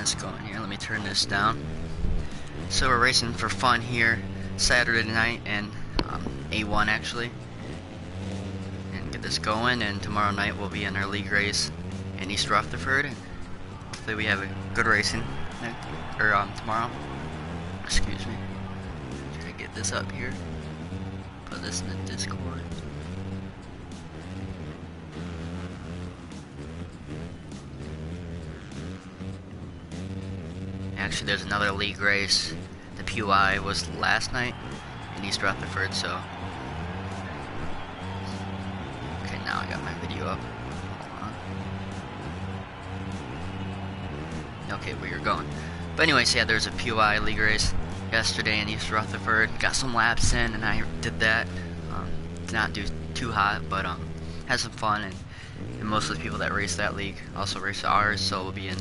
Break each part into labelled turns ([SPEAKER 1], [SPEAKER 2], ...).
[SPEAKER 1] this going here. Let me turn this down. So we're racing for fun here Saturday night and A1 actually, and get this going, and tomorrow night we'll be in our league race in East Rutherford, and hopefully we have a good racing tomorrow. Excuse me. Try to get this up here. Put this in the Discord. Actually, there's another league race. The PUI was last night in East Rutherford, so. Okay, now I got my video up. Hold on. Okay, where you're going. But anyways, yeah, there's a PUI league race yesterday in East Rutherford. Got some laps in, and I did that. Did not do too hot, but had some fun, and most of the people that race that league also race ours, so we'll be in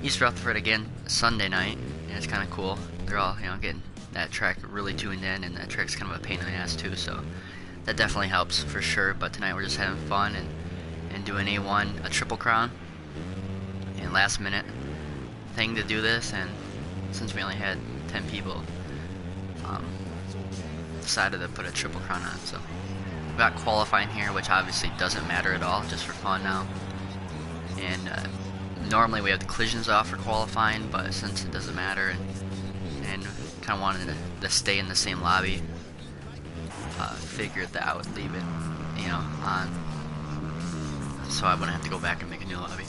[SPEAKER 1] East Rutherford again Sunday night, and it's kind of cool. They're all, getting that track really tuned in, and that track's kind of a pain in the ass too, so that definitely helps for sure. But tonight we're just having fun and doing A1, a triple crown, and last minute thing to do this, and since we only had 10 people, decided to put a triple crown on. So we got qualifying here, which obviously doesn't matter at all, just for fun now. And normally we have the collisions off for qualifying, but since it doesn't matter, and kind of wanted to stay in the same lobby, figured that I would leave it, on, so I wouldn't have to go back and make a new lobby.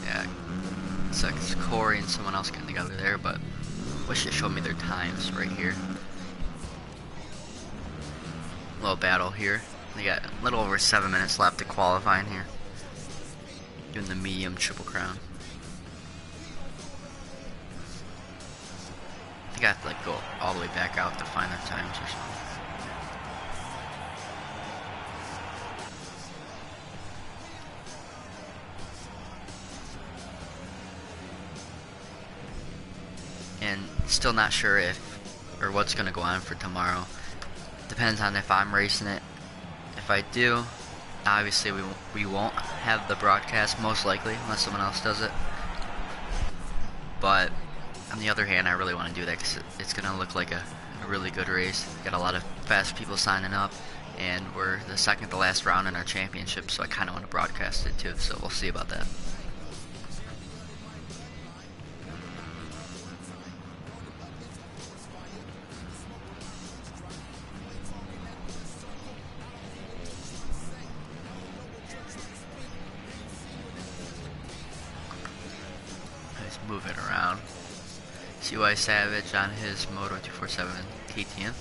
[SPEAKER 1] Yeah, it's like it's Corey and someone else getting together there, but wish it showed me their times right here. Little battle here. We got a little over 7 minutes left to qualify in here. Doing the medium triple crown. I think I have to go all the way back out to find their times or something. And still not sure what's gonna go on for tomorrow. Depends on if I'm racing it. If I do, obviously we won't have the broadcast, most likely, unless someone else does it. But on the other hand, I really want to do that because it's going to look like a really good race. Got a lot of fast people signing up, and we're the second to last round in our championship, so I kind of want to broadcast it too, so we'll see about that. Move it around. CY Savage on his Moto247 KTM.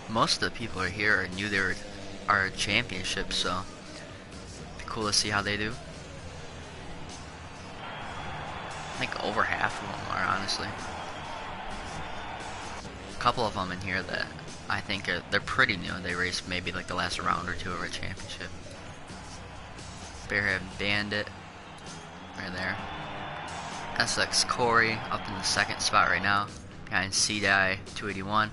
[SPEAKER 1] Most of the people are here are new to our championship, so it'd be cool to see how they do. I think over half of them are, honestly. A couple of them in here that I think they're pretty new. They raced maybe like the last round or two of our championship. Bearhead Bandit right there. SX Corey up in the second spot right now, behind C-Die 281.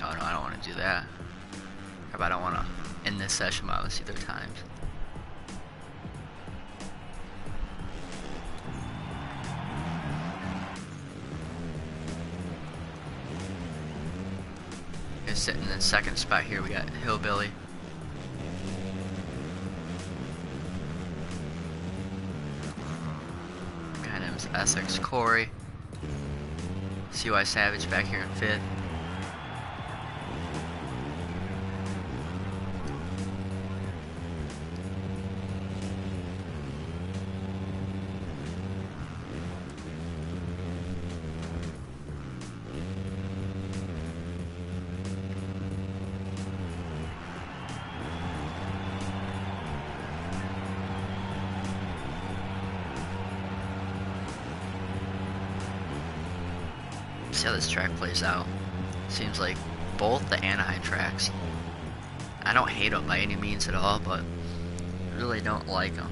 [SPEAKER 1] Oh no, I don't want to do that. How about I don't want to end this session while I see their times. Sitting in the second spot here, we got Hillbilly. Behind him is SX Corey. CY Savage back here in fifth. See how this track plays out. Seems like both the Anaheim tracks. I don't hate them by any means at all, but I really don't like them.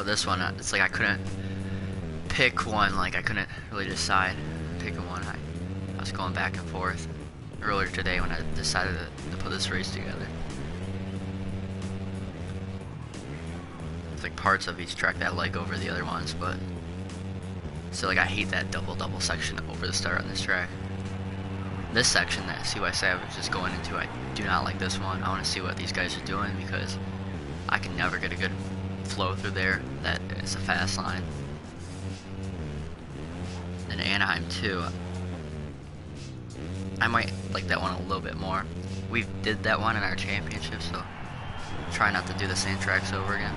[SPEAKER 1] But this one, it's like I couldn't pick one. Like I couldn't really decide picking one. I was going back and forth earlier today when I decided to put this race together. It's like parts of each track that I like over the other ones, but so like I hate that double section over the start on this track. This section that CY Savage is going into, I do not like this one. I want to see what these guys are doing because I can never get a good flow through there. That is a fast line. And Anaheim too. I might like that one a little bit more. We did that one in our championship, so try not to do the same tracks over again.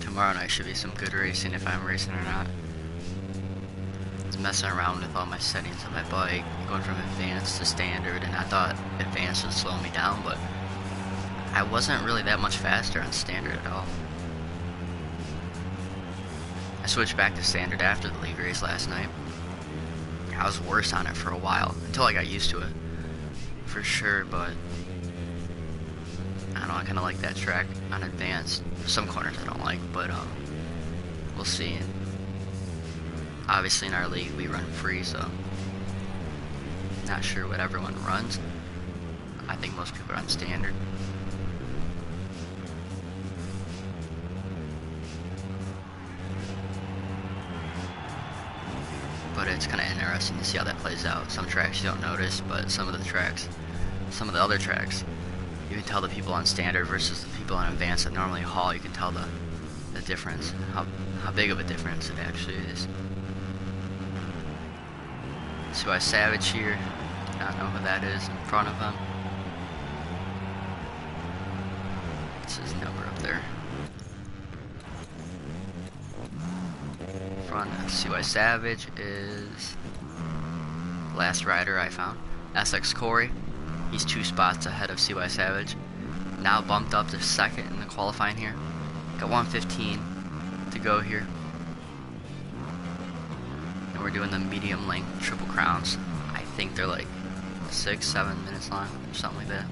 [SPEAKER 1] Tomorrow night should be some good racing if I'm racing or not. I was messing around with all my settings on my bike, going from advanced to standard, and I thought advanced would slow me down, but I wasn't really that much faster on standard at all. I switched back to standard after the league race last night. I was worse on it for a while, until I got used to it, for sure, but I don't know, I kind of like that track on advanced. Some corners I don't like, but we'll see. Obviously in our league we run free, so not sure what everyone runs. I think most people run standard. But it's kind of interesting to see how that plays out. Some tracks you don't notice, but some of the other tracks, you can tell the people on standard versus the people on advanced that normally haul. You can tell the difference, how big of a difference it actually is. CY Savage here, do not know who that is in front of him. It's his number up there. Front of CY Savage is last rider I found, SX Corey. He's 2 spots ahead of CY Savage. Now bumped up to second in the qualifying here. Got 1:15 to go here. And we're doing the medium length triple crowns. I think they're like 6-7 minutes long or something like that.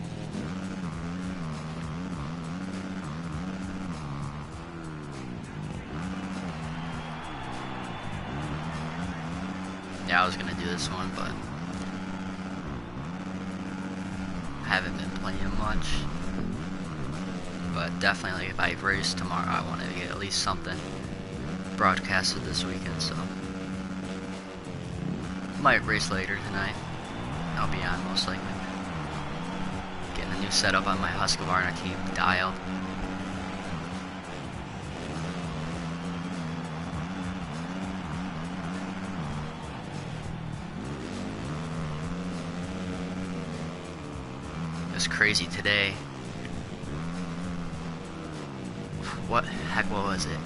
[SPEAKER 1] Yeah, I was gonna do this one, but haven't been playing much, but definitely if I race tomorrow I want to get at least something broadcasted this weekend, so might race later tonight. I'll be on most likely. Getting a new setup on my Husqvarna team dialed. Crazy today. What was it?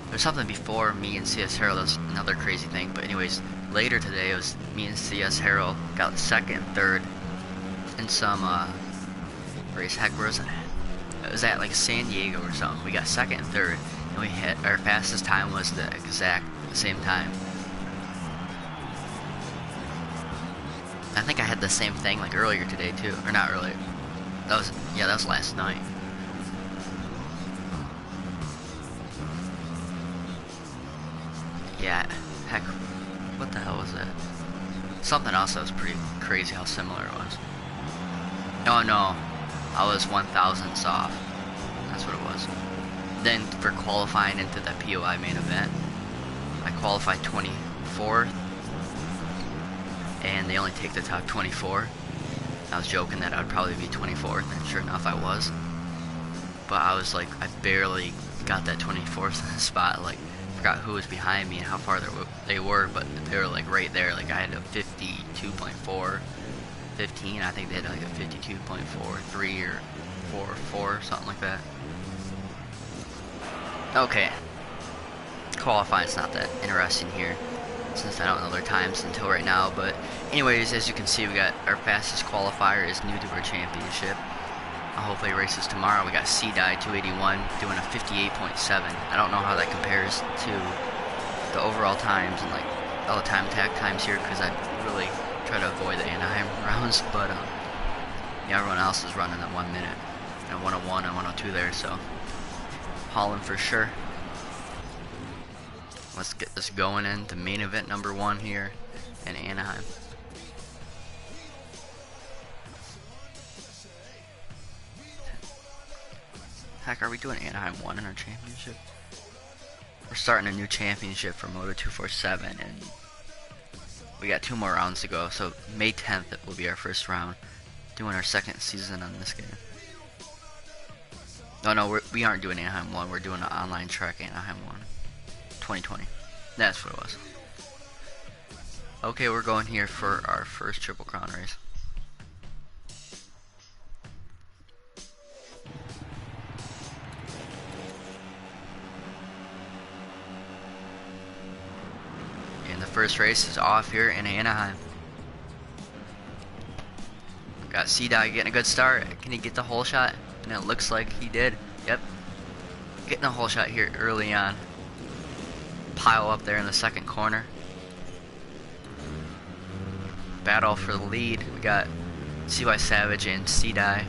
[SPEAKER 1] There's something before me and CS Harrell. That's another crazy thing. But anyways, later today it was me and CS Harrell got second, third in some race. Heck, where was it? It was at like San Diego or something. We got second and third, and we hit our fastest time was the exact same time. I think I had the same thing like earlier today too, or not earlier. That was last night. Yeah, heck, what the hell was that? Something else that was pretty crazy how similar it was. Oh no, I was 1,000ths off. That's what it was. Then for qualifying into the POI main event, I qualified 24th, and they only take the top 24. I was joking that I'd probably be 24th, and sure enough I was. But I was like, I barely got that 24th spot. Like, forgot who was behind me and how far they were, but they were like right there. Like, I had a 52.4, 15. I think they had like a 52.43 or 4, something like that. Okay. Qualifying's not that interesting here, since I don't know their times until right now. But anyways, as you can see, we got our fastest qualifier is new to our championship. Hopefully races tomorrow. We got C-Die 281 doing a 58.7. I don't know how that compares to the overall times and like all the time attack times here, because I really try to avoid the Anaheim rounds. But yeah, everyone else is running at 1 minute and 101 and 102 there, so hauling for sure. Let's get this going in the main event number 1 here in Anaheim. Heck, are we doing Anaheim 1 in our championship? We're starting a new championship for Moto247, and we got 2 more rounds to go, so May 10th will be our first round, doing our 2nd season on this game. No, we aren't doing Anaheim 1, we're doing an online track Anaheim 1. 2020. That's what it was. Okay, we're going here for our first Triple Crown race. And the first race is off here in Anaheim. Got C-Die getting a good start. Can he get the hole shot? And it looks like he did. Yep. Getting a hole shot here early on. Pile up there in the second corner. Battle for the lead. We got CY Savage and C-Die.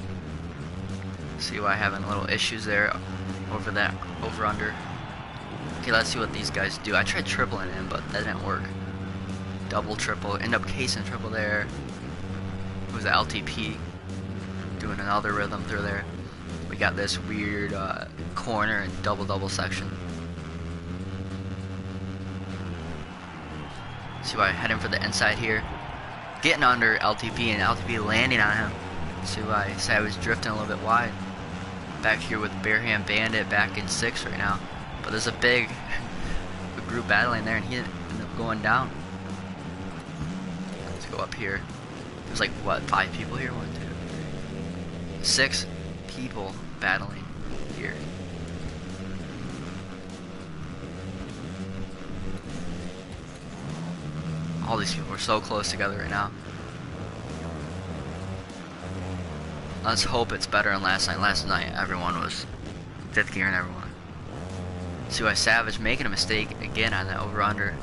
[SPEAKER 1] CY having little issues there over that over under. Okay, let's see what these guys do. I tried tripling in, but that didn't work. Double, triple, end up casing triple there. It was the LTP doing another rhythm through there. We got this weird corner and double section. CY heading for the inside here. Getting under LTP and LTP landing on him. CY Savage drifting a little bit wide. Back here with Barehand Bandit back in 6th right now. But there's a big group battling there, and he ended up going down. Let's go up here. There's like, what, 5 people here? 1, 2, 3, 6 people battling here. All these people are so close together right now. Let's hope it's better than last night. Last night, everyone was 5th gear and everyone. CY Savage making a mistake again on that over-under.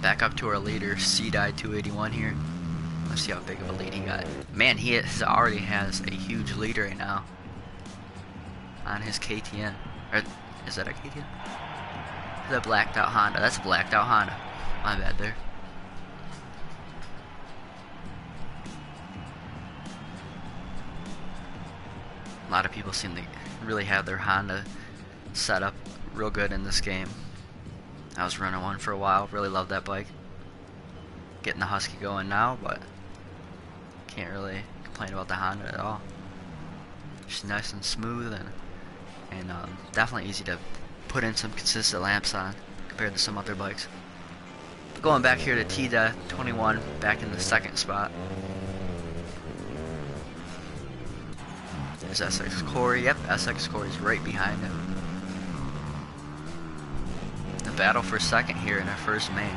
[SPEAKER 1] Back up to our leader, C-Die 281 here. Let's see how big of a lead he got. Man, he already has a huge lead right now on his KTM. Or, is that a KTM? Is that a blacked out Honda? That's a blacked out Honda. My bad there. A lot of people seem to really have their Honda set up real good in this game. I was running one for a while, really loved that bike. Getting the Husky going now, but can't really complain about the Honda at all. Just nice and smooth, and definitely easy to put in some consistent laps on compared to some other bikes. Going back here to T-21, back in the 2nd spot. There's SX Corey. Yep, SX Corey's right behind him. The battle for 2nd here in our first main.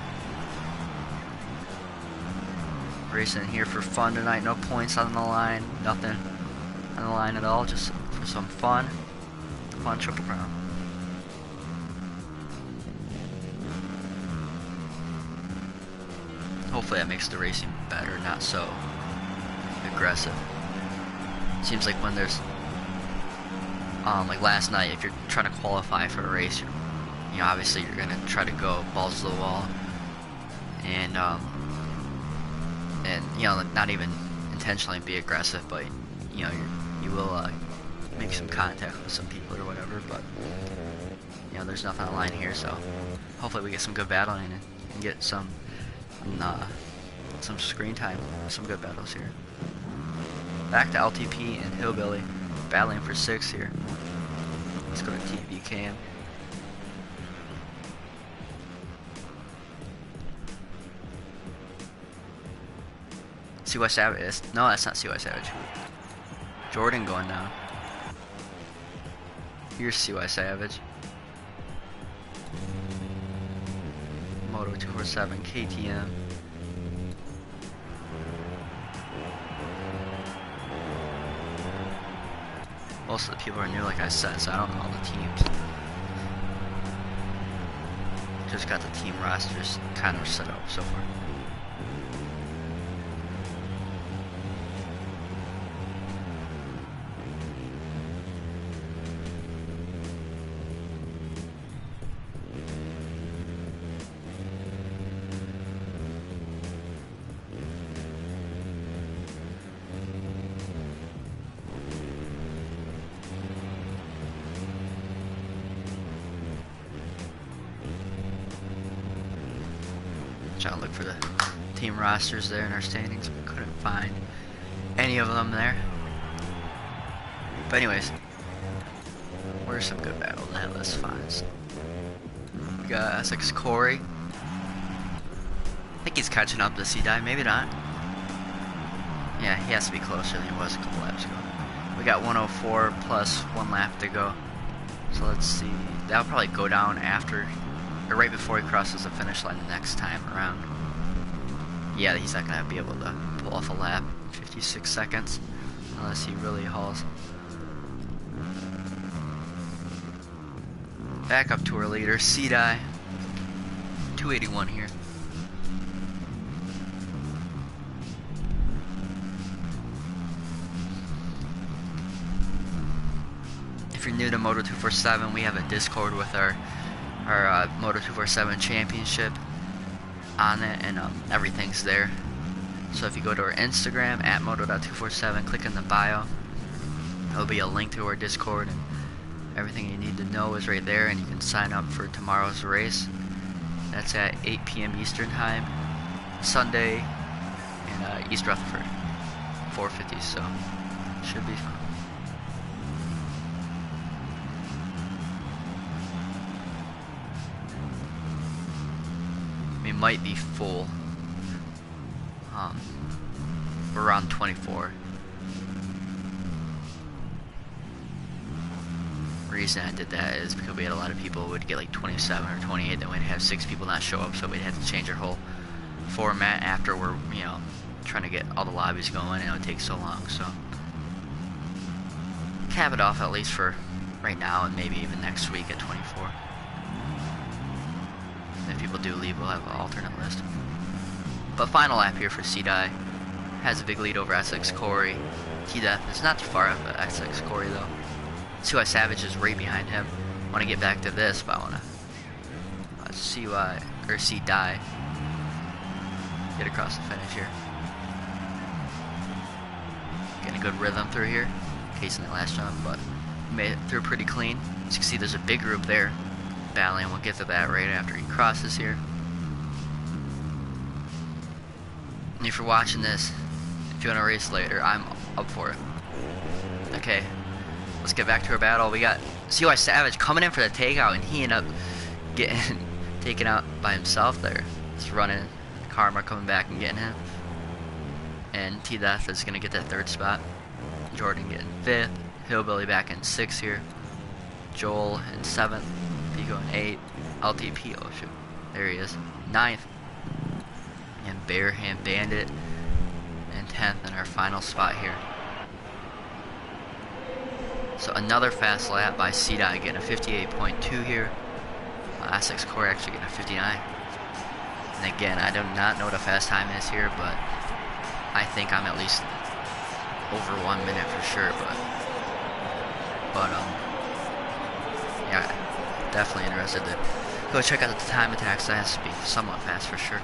[SPEAKER 1] Racing here for fun tonight. No points on the line. Nothing on the line at all. Just for some fun. Fun Triple Crown. Hopefully that makes the racing better, not so aggressive. Seems like when there's like last night, if you're trying to qualify for a race, you know, obviously you're gonna try to go balls to the wall, and you know, not even intentionally be aggressive, but you know, you will make some contact with some people or whatever. But you know, there's nothing on the line here, so hopefully we get some good battling and get some some screen time, some good battles here. Back to LTP and Hillbilly, battling for 6 here. Let's go to TV cam. CY Savage. No, that's not CY Savage. Jordan going down. Here's CY Savage. Moto247, KTM. Most of the people are new, like I said, so I don't know all the teams. Just got the team rosters kind of set up so far. Trying to look for the team rosters there in our standings, but couldn't find any of them there. But anyways, where's some good battles? Let's find some. We got Essex Corey. I think he's catching up to C-Dive, maybe not. Yeah, he has to be closer than he was a couple laps ago. We got 104 plus 1 lap to go. So let's see. That'll probably go down after, or right before he crosses the finish line the next time around. Yeah, he's not going to be able to pull off a lap. 56 seconds. Unless he really hauls. Back up to our leader, C-Die. 281 here. If you're new to Moto247, we have a Discord with our Moto247 championship on it, and everything's there. So if you go to our Instagram at Moto.247, click in the bio, there'll be a link to our Discord, and everything you need to know is right there, and you can sign up for tomorrow's race. That's at 8 p.m. Eastern time, Sunday, in East Rutherford, 450, so should be fun. We might be full. We're around 24. Reason I did that is because we had a lot of people who would get like 27 or 28, then we'd have 6 people not show up, so we'd have to change our whole format after we're, you know, trying to get all the lobbies going, and it would take so long. So cap it off at least for right now, and maybe even next week at 24. If people do leave, we'll have an alternate list. But final lap here for C-Die. Has a big lead over Essex Corey. T-Death is not too far up at Essex Corey though. CY Savage is right behind him. Want to get back to this, but I want to C-Die get across the finish here. Getting a good rhythm through here. Case in the last jump, but made it through pretty clean. As you can see, there's a big group there battling. We'll get to that right after he crosses here. And if you're watching this, if you want to race later, I'm up for it. Okay, let's get back to our battle. We got CY Savage coming in for the takeout, and he ended up getting taken out by himself there. Just running, Karma coming back and getting him. And T-Death is going to get that 3rd spot. Jordan getting 5th. Hillbilly back in 6th here. Joel in 7th. Pico in 8th. LTP, oh shoot, there he is, 9th. And Barehand Bandit in 10th in our final spot here. So another fast lap by C-Die getting a 58.2 here. Essex Corey actually getting a 59. And again, I do not know what a fast time is here, but I think I'm at least over 1 minute for sure. But yeah, definitely interested to go check out the time attacks. That has to be somewhat fast for sure.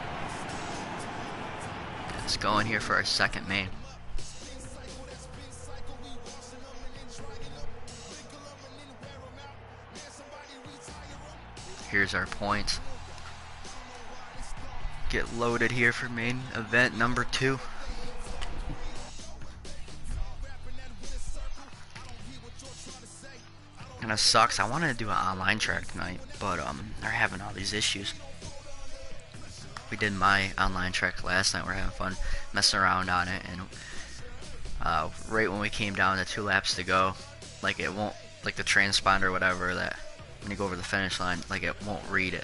[SPEAKER 1] Let's go in here for our second main. Here's our points. get loaded here for main event number 2. Kinda sucks. I wanted to do an online track tonight, but they're having all these issues. We did my online track last night. We're having fun messing around on it, and right when we came down to 2 laps to go, like it won't, like the transponder or whatever, that when you go over the finish line, like it won't read it.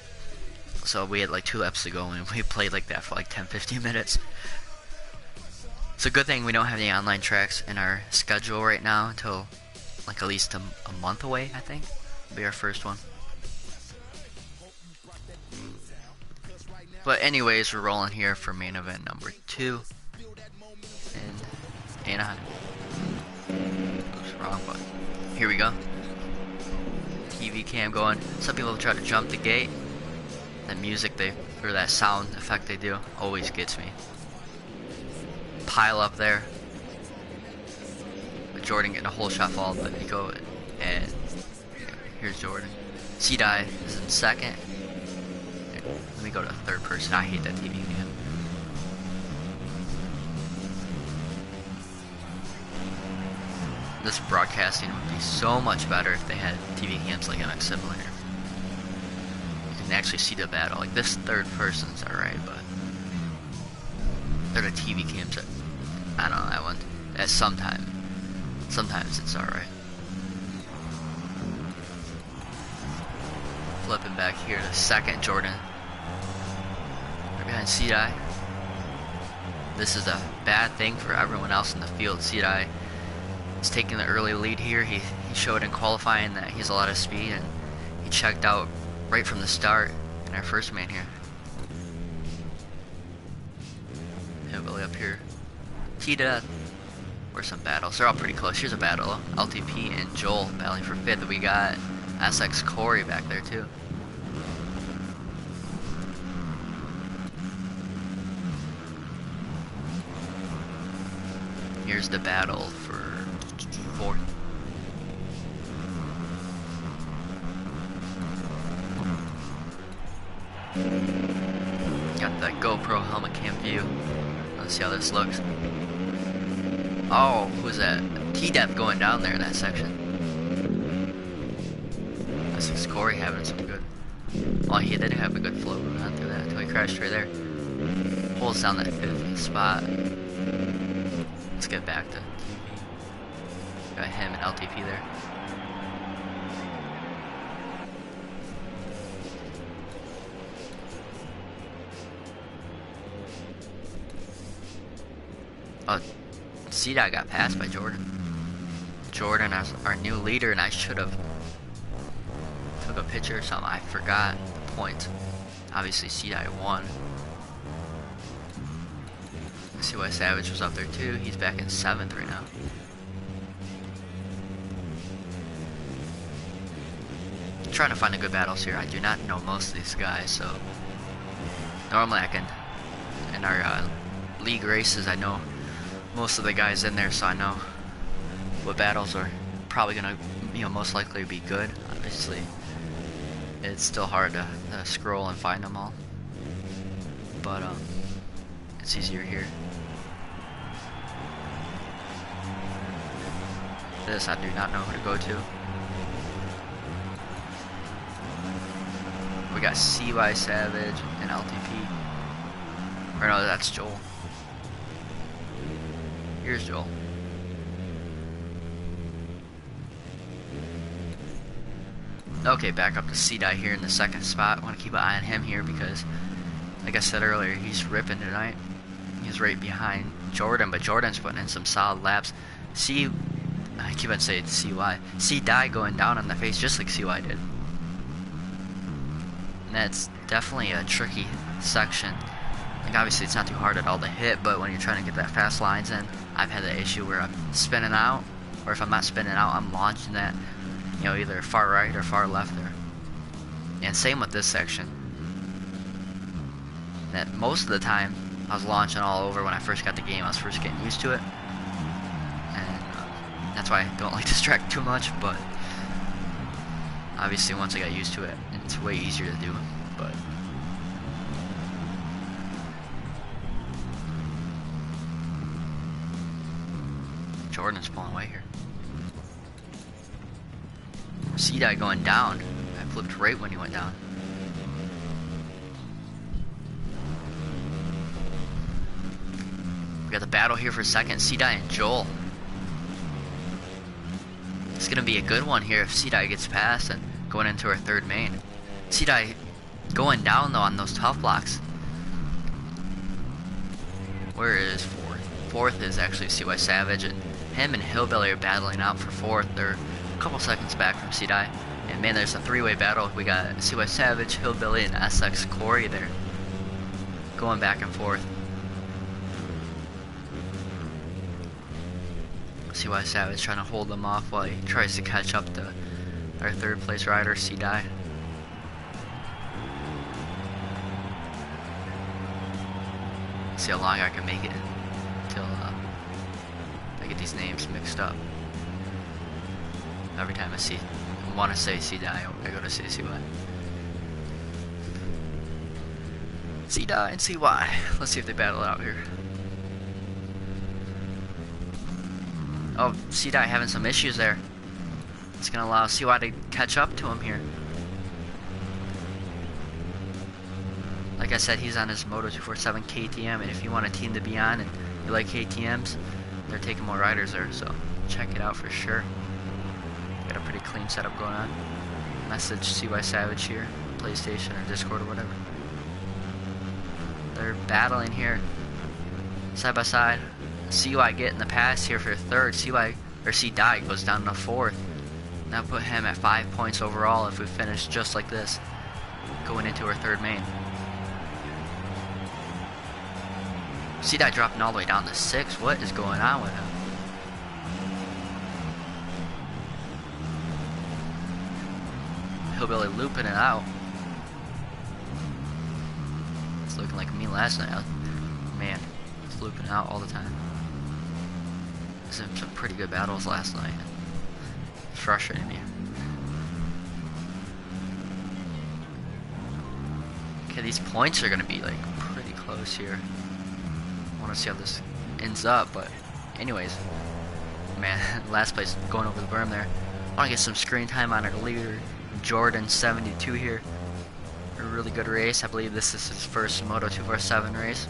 [SPEAKER 1] So we had like 2 laps to go, and we played like that for like 10-15 minutes. It's a good thing we don't have any online tracks in our schedule right now until like at least a month away, I think. Will be our first one. But anyways, we're rolling here for main event number 2 in Anaheim. Oops, wrong button. Here we go. TV cam going. Some people try to jump the gate. The music or that sound effect they do always gets me. Pile up there. Jordan getting a whole shot fall, but they go, and here's Jordan. C-Die is in second. Let me go to third person. I hate that TV cam. This broadcasting would be so much better if they had TV cams like MX Simulator. You can actually see the battle. Like this third person's alright, but they're the TV cams that, I don't know, that one. Sometimes it's alright. Flipping back here to second, Jordan. Right behind C-Die. This is a bad thing for everyone else in the field. C-Die is taking the early lead here. He showed in qualifying that he has a lot of speed, and he checked out right from the start in our first main here. Heavily up here. T-Death. Where's some battles? They're all pretty close. Here's a battle. LTP and Joel battling for 5th. We got SX Corey back there too. Here's the battle for 4th. Got that GoPro helmet cam view. Let's see how this looks. Oh, who's that? T-Depth going down there in that section. This is Corey having some good. Well, he did have a good flow on through that until he crashed right there. Pulls down that 5th spot. Let's get back to TV. Got him and LTP there. Oh, C-Dot got passed by Jordan. Jordan as our new leader, and I should have took a picture or something. I forgot the points. Obviously C-Dot won. Let's see why Savage was up there too. He's back in 7th right now. I'm trying to find a good battles here. I do not know most of these guys, so normally I can, in our league races, I know most of the guys in there, so I know what battles are probably gonna, most likely be good. Obviously, it's still hard to scroll and find them all, but it's easier here. This I do not know who to go to. We got CY Savage and LTP. Or no, that's Joel. Here's Joel. Okay, back up to C-Die here in the 2nd spot. I want to keep an eye on him here because, like I said earlier, he's ripping tonight. He's right behind Jordan, but Jordan's putting in some solid laps. I keep on saying CY. C-Die going down on the face just like CY did. And that's definitely a tricky section. Like obviously it's not too hard at all to hit, but when you're trying to get that fast lines in, I've had the issue where I'm spinning out, or if I'm not spinning out, I'm launching that, either far right or far left there. And same with this section. That most of the time I was launching all over when I first got the game. I was first getting used to it, and that's why I don't like to distract too much. But obviously once I got used to it, it's way easier to do. But Jordan's pulling away here. C-Dye going down. I flipped right when he went down. We got the battle here for second. C-Dye and Joel. It's going to be a good one here if C-Dye gets past and going into our third main. C-Dye going down though on those tough blocks. Where is fourth? Fourth is actually CY Savage, and him and Hillbilly are battling out for fourth. They're a couple seconds back from C-Dye. And man, there's a three-way battle. We got CY Savage, Hillbilly, and SX Corey there. Going back and forth. CY Savage trying to hold them off while he tries to catch up to our third place rider, C-Dye. See how long I can make it until I get these names mixed up. Every time I want to say C-Dye, I go to say CY. C-Dye and CY. Let's see if they battle out here. Oh, C-Dye having some issues there. It's going to allow CY to catch up to him here. Like I said, he's on his Moto247 KTM, and if you want a team to be on and you like KTMs, they're taking more riders there, so check it out for sure. Got a pretty clean setup going on. Message CY Savage here, PlayStation or Discord or whatever. They're battling here, side by side. CY getting the pass here for third. C-Dye goes down to fourth. That put him at 5 points overall if we finish just like this, going into our third main. C-Dye dropping all the way down to 6. What is going on with him? Hillbilly looping it out. It's looking like me last night. Man, it's looping out all the time. Some pretty good battles last night. It's frustrating me. Okay, these points are gonna be like pretty close here. I want to see how this ends up, but anyways, man, last place going over the berm there. I want to get some screen time on our leader, Jordan 72 here. A really good race. I believe this is his first Moto247 race.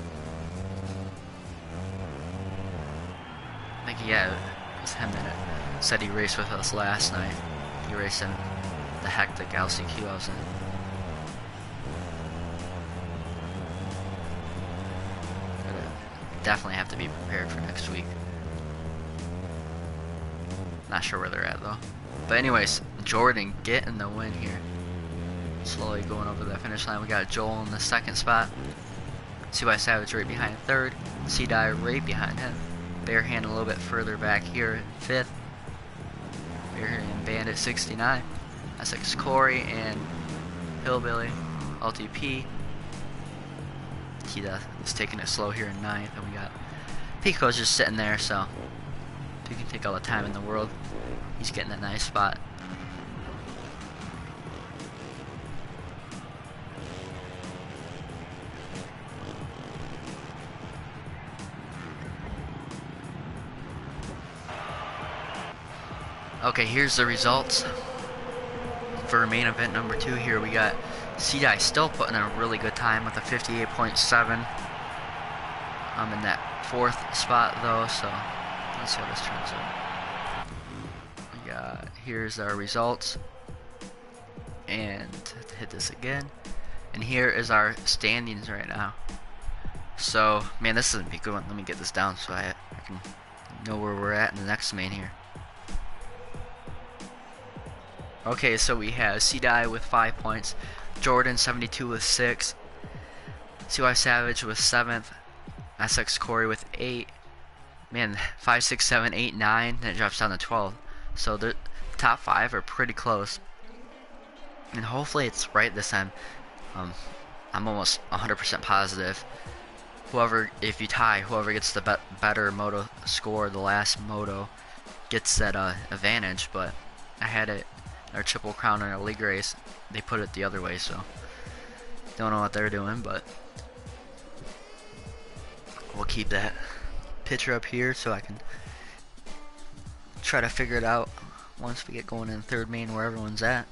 [SPEAKER 1] I think, yeah, it was him that said he raced with us last night. He raced in the hectic LCQ I was in. Definitely have to be prepared for next week. Not sure where they're at though. But anyways, Jordan getting the win here. Slowly going over the finish line. We got Joel in the second spot. CY Savage right behind third. C-Dye right behind him. Bare Hand a little bit further back here in fifth. Bare Hand Bandit 69. SX Corey and Hillbilly LTP. Kita is taking it slow here in ninth, and we got Pico's just sitting there, so he can take all the time in the world. He's getting a nice spot. Okay, here's the results for main event number 2 here. We got C-Dye still putting in a really good time with a 58.7. I'm in that fourth spot though, so let's see how this turns out. We got, here's our results, and hit this again, and here is our standings right now. So man, this is gonna be a good one. Let me get this down so I can know where we're at in the next main here. Okay, so we have C-Dye with 5 points, Jordan 72 with 6, CY Savage with 7th, SX Corey with 8, man, 5, 6, 7, 8, 9, then it drops down to 12. So the top 5 are pretty close, and hopefully it's right this time. I'm almost 100% positive. If you tie, whoever gets the better moto score, the last moto, gets that advantage, but I had it. Our Triple Crown in our league race, they put it the other way, so don't know what they're doing, but we'll keep that picture up here so I can try to figure it out once we get going in third main where everyone's at.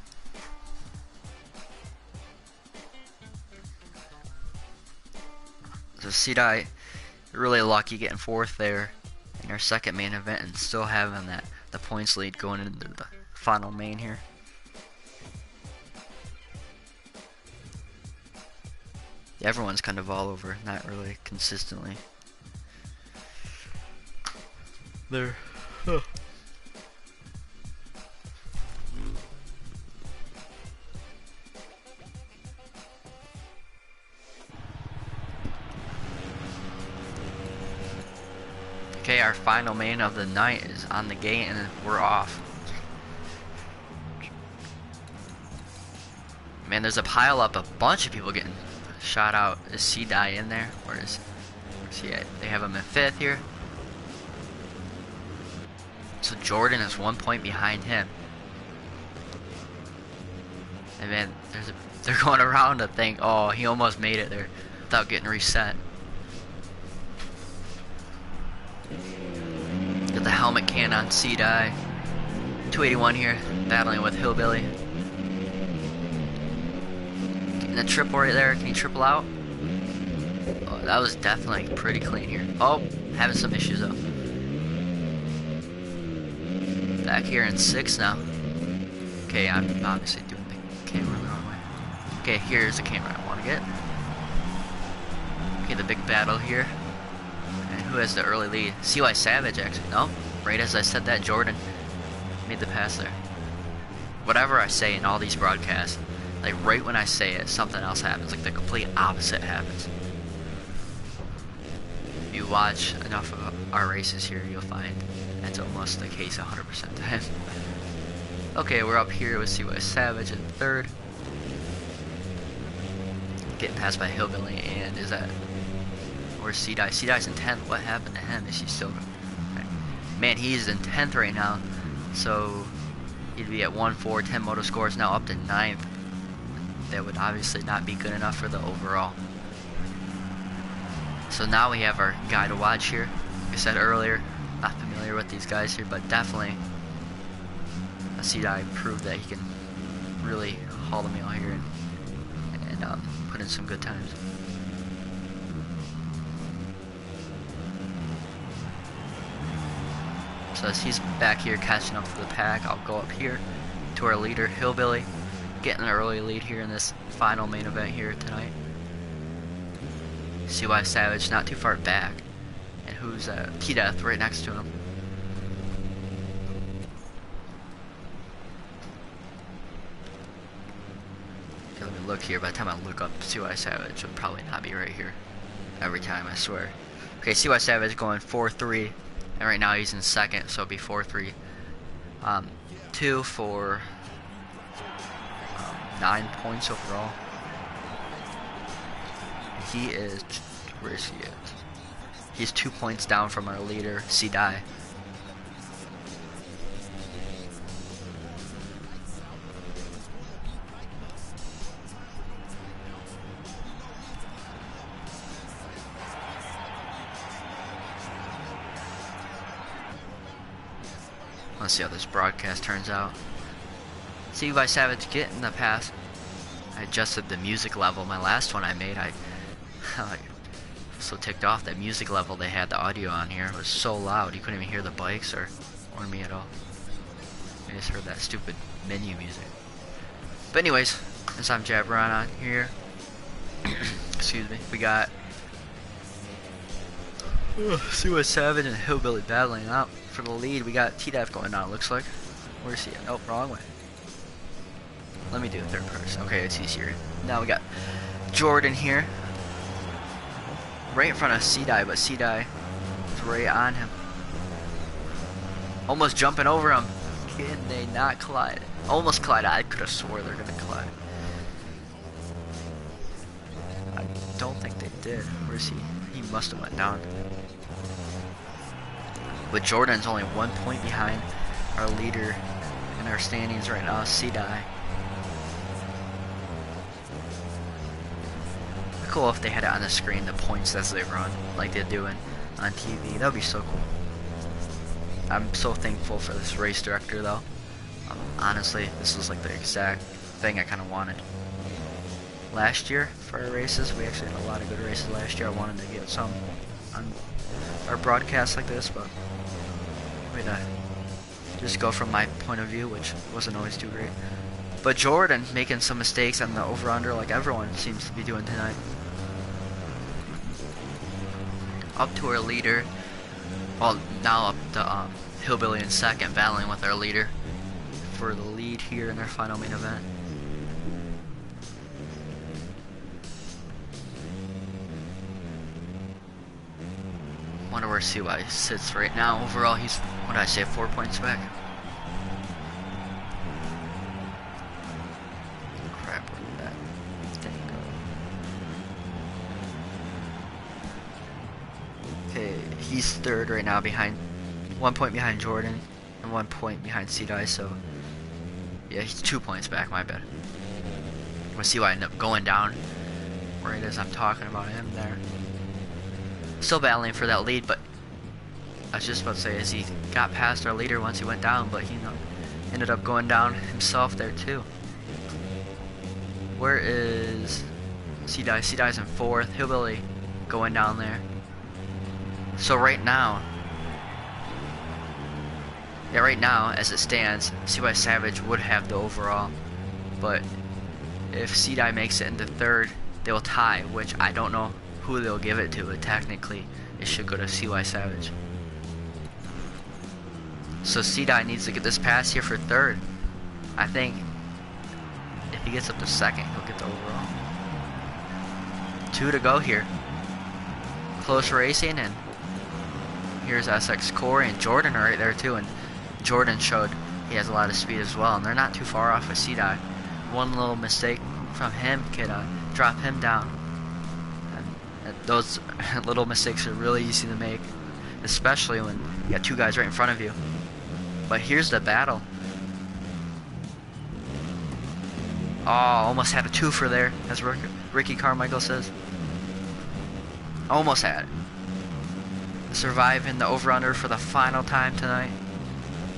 [SPEAKER 1] So Sedai, really lucky getting fourth there in our second main event and still having the points lead going into the final main here. Everyone's kind of all over, not really consistently. There. Huh. Okay, our final main of the night is on the gate and we're off. Man, there's a pile up, a bunch of people getting shot out. Is Sedai in there? Where's he at? They have him in 5th here. So Jordan is 1 point behind him. And man, they're going around to think, oh, he almost made it there without getting reset. Got the helmet can on Sedai. 281 here, battling with Hillbilly. Getting a triple right there. Can he triple out? Oh, that was definitely pretty clean here. Oh, having some issues though. Back here in 6th now. Okay, I'm obviously doing the camera the wrong way. Okay, here's the camera I want to get. Okay, the big battle here. And who has the early lead? CY Savage, actually. No, right as I said that, Jordan made the pass there. Whatever I say in all these broadcasts, like right when I say it, something else happens. Like the complete opposite happens. If you watch enough of our races here, you'll find that's almost the case 100% of the time. Okay, we're up here with CY Savage in 3rd. Getting passed by Hillbilly, and is that... Where's Sedai? Sedai's in 10th. What happened to him? Is he still... Man, he's in 10th right now. So, he'd be at 1-4, 10 moto scores, now up to 9th. That would obviously not be good enough for the overall. So now we have our guy to watch here. Like I said earlier, not familiar with these guys here, but definitely Sedai proved that he can really haul the meal here and put in some good times. So as he's back here catching up to the pack, I'll go up here to our leader, Hillbilly, getting an early lead here in this final main event here tonight. CY Savage not too far back, and who's T-Death right next to him. Okay, let me look here. By the time I look up, CY Savage would probably not be right here every time, I swear. Okay, CY Savage going 4-3, and right now he's in 2nd, so it'll be 4-3. 2 for 9 points overall. He is, where is he at? He's 2 points down from our leader, Sedai. Let's see how this broadcast turns out. CY Savage getting the pass. I adjusted the music level. My last one I made, I so ticked off that music level they had the audio on here. It was so loud you couldn't even hear the bikes or me at all. I just heard that stupid menu music. But anyways, since I'm jabbering on here, excuse me, we got CY Savage and Hillbilly battling out for the lead. We got T-Def going down, it looks like. Where's he at? Oh, wrong way. Let me do a third person. Okay, it's easier. Now we got Jordan here. Right in front of Sedai, but Sedai is right on him. Almost jumping over him. Can they not collide? Almost collide. I could have swore they're gonna collide. I don't think they did. Where's he? He must have went down. But Jordan's only 1 point behind our leader in our standings right now, Sedai. Cool if they had it on the screen, the points as they run, like they're doing on TV. That would be so cool. I'm so thankful for this race director though. Honestly, this was like the exact thing I kind of wanted. Last year for our races, we actually had a lot of good races last year. I wanted to get some on our broadcast like this, but we'd just go from my point of view, which wasn't always too great. But Jordan making some mistakes on the over-under like everyone seems to be doing tonight. Up to our leader. Well, now up to Hillbilly in second, battling with our leader for the lead here in their final main event. Wonder where CY sits right now. Overall, he's, what did I say, 4 points back? Crap, where did that thing go? Okay, he's third right now, behind 1 point behind Jordan and 1 point behind C-Dye, so yeah, he's 2 points back, my bad. We'll see why I end up going down right as I'm talking about him there. Still battling for that lead, but I was just about to say, as he got past our leader once he went down, but he ended up going down himself there too. Where is C-Dye? C-Dye's in fourth. Hillbilly going down there. So right now, as it stands, CY Savage would have the overall, but if C-Dye makes it into third, they will tie, which I don't know who they'll give it to, but technically it should go to CY Savage. So C-Dye needs to get this pass here for third. I think if he gets up to second, he'll get the overall. 2 to go here. Close racing, and here's SX Corey and Jordan are right there too, and Jordan showed he has a lot of speed as well, and they're not too far off with C-Dye. One little mistake from him could drop him down. And those little mistakes are really easy to make, especially when you got 2 guys right in front of you. But here's the battle. Oh, almost had a twofer there, as Ricky Carmichael says. Almost had it. Surviving the over-under for the final time tonight.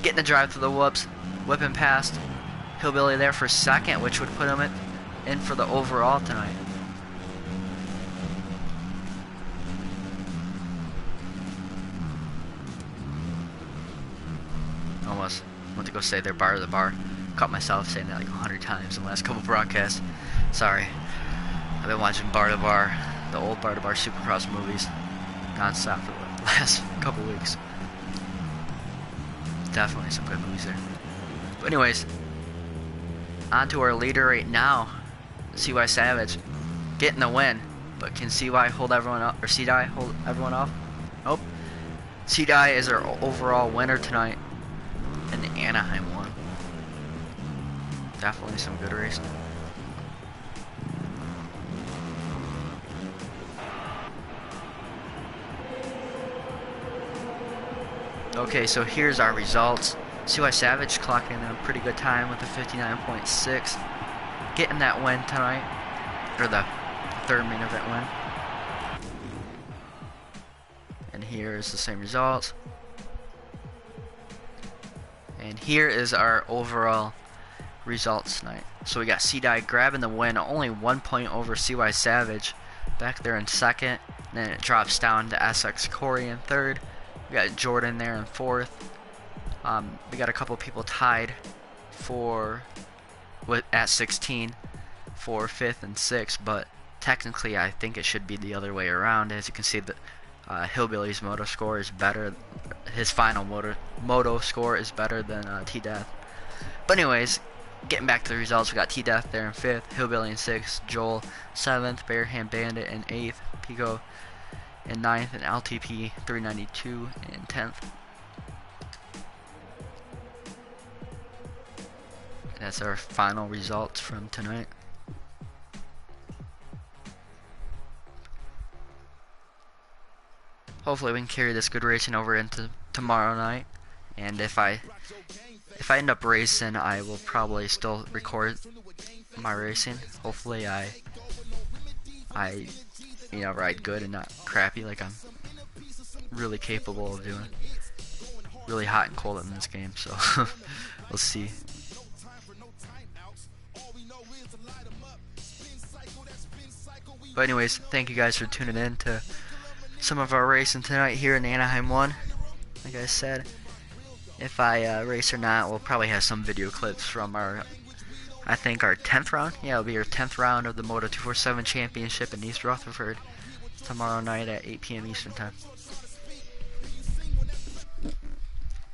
[SPEAKER 1] Getting the drive to the whoops, whipping past Hillbilly there for second, which would put him in for the overall tonight. Almost went to go say their bar to the bar. Caught myself saying that like 100 times in the last couple broadcasts. Sorry. I've been watching bar to bar, the old bar to bar Supercross movies, non-stop for the last couple weeks. Definitely some good movies there. But anyways, on to our leader right now, CY Savage, getting the win. But can CY hold everyone up, or C-Dye hold everyone off? Nope. C-Dye is our overall winner tonight in the Anaheim one. Definitely some good racing. Okay, so here's our results. CY Savage clocking in a pretty good time with a 59.6. Getting that win tonight, or the third main event win. And here is the same results. And here is our overall results tonight. So we got C-Dye grabbing the win, only 1 point over CY Savage, back there in second. Then it drops down to SX Corey in third. We got Jordan there in fourth. We got a couple people tied at 16 for fifth and sixth, but technically I think it should be the other way around. As you can see, the Hillbilly's moto score is better. His final moto score is better than T-Death. But anyways, getting back to the results, we got T-Death there in fifth, Hillbilly in sixth, Joel seventh, Barehand Bandit in eighth, Pico in ninth, and LTP 392 in 10th. That's our final results from tonight. Hopefully we can carry this good racing over into tomorrow night. And if I end up racing, I will probably still record my racing. Hopefully I ride good and not crappy like I'm really capable of doing. really hot and cold in this game, so we'll see. But anyways, thank you guys for tuning in to some of our racing tonight here in Anaheim 1. Like I said, if I race or not, we'll probably have some video clips from our, I think our 10th round. Yeah, it'll be our 10th round of the Moto247 Championship in East Rutherford tomorrow night at 8 p.m. Eastern Time.